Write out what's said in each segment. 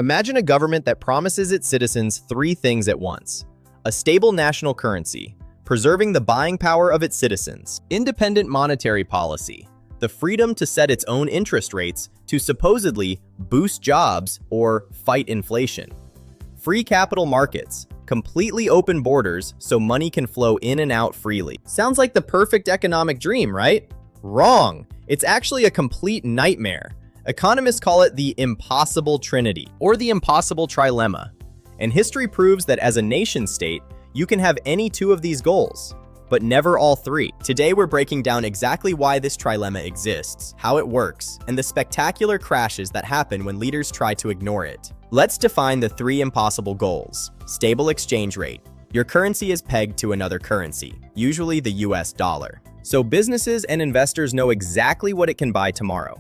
Imagine a government that promises its citizens three things at once: a stable national currency, preserving the buying power of its citizens; independent monetary policy, the freedom to set its own interest rates to supposedly boost jobs or fight inflation; free capital markets, completely open borders so money can flow in and out freely. Sounds like the perfect economic dream, right? Wrong. It's actually a complete nightmare. Economists call it the impossible Trinity, or the impossible Trilemma. And history proves that as a nation-state, you can have any two of these goals, but never all three. Today we're breaking down exactly why this trilemma exists, how it works, and the spectacular crashes that happen when leaders try to ignore it. Let's define the three impossible goals. Stable exchange rate. Your currency is pegged to another currency, usually the US dollar. So businesses and investors know exactly what it can buy tomorrow.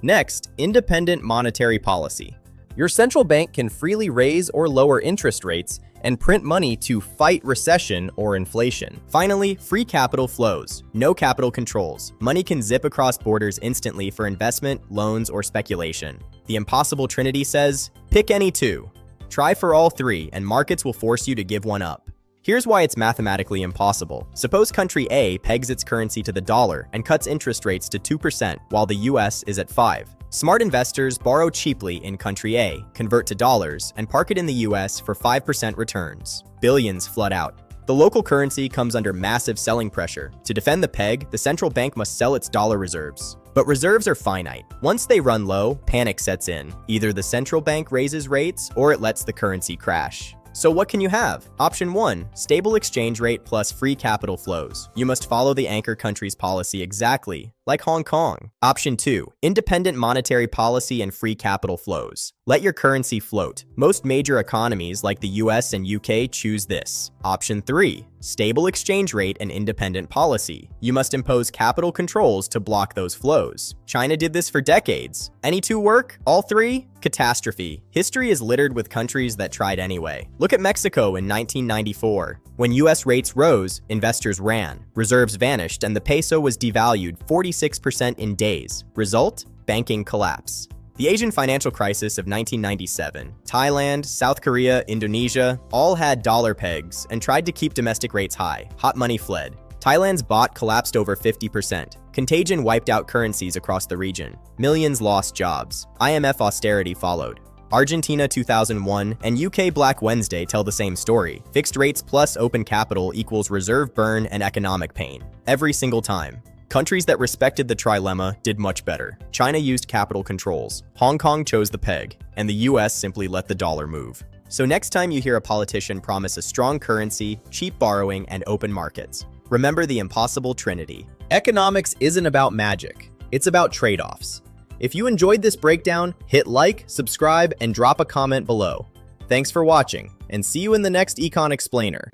Next, independent monetary policy. Your central bank can freely raise or lower interest rates and print money to fight recession or inflation. Finally, free capital flows. No capital controls. Money can zip across borders instantly for investment, loans, or speculation. The impossible Trinity says, pick any two. Try for all three, and markets will force you to give one up. Here's why it's mathematically impossible. Suppose country A pegs its currency to the dollar and cuts interest rates to 2% while the US is at 5%. Smart investors borrow cheaply in country A, convert to dollars, and park it in the US for 5% returns. Billions flood out. The local currency comes under massive selling pressure. To defend the peg, the central bank must sell its dollar reserves. But reserves are finite. Once they run low, panic sets in. Either the central bank raises rates or it lets the currency crash. So what can you have? Option 1, stable exchange rate plus free capital flows. You must follow the anchor country's policy exactly, like Hong Kong. Option 2, independent monetary policy and free capital flows. Let your currency float. Most major economies like the US and UK choose this. Option 3, stable exchange rate and independent policy. You must impose capital controls to block those flows. China did this for decades. Any two work? All three? Catastrophe. History is littered with countries that tried anyway. Look at Mexico in 1994. When US rates rose, investors ran. Reserves vanished and the peso was devalued 46% in days. Result? Banking collapse. The Asian financial crisis of 1997. Thailand, South Korea, Indonesia all had dollar pegs and tried to keep domestic rates high. Hot money fled. Thailand's baht collapsed over 50%. Contagion wiped out currencies across the region. Millions lost jobs. IMF austerity followed. Argentina 2001 and UK Black Wednesday tell the same story. Fixed rates plus open capital equals reserve burn and economic pain. Every single time. Countries that respected the trilemma did much better. China used capital controls. Hong Kong chose the peg. And the US simply let the dollar move. So next time you hear a politician promise a strong currency, cheap borrowing, and open markets, remember the impossible Trinity. Economics isn't about magic. It's about trade-offs. If you enjoyed this breakdown, hit like, subscribe, and drop a comment below. Thanks for watching, and see you in the next Econ Explainer.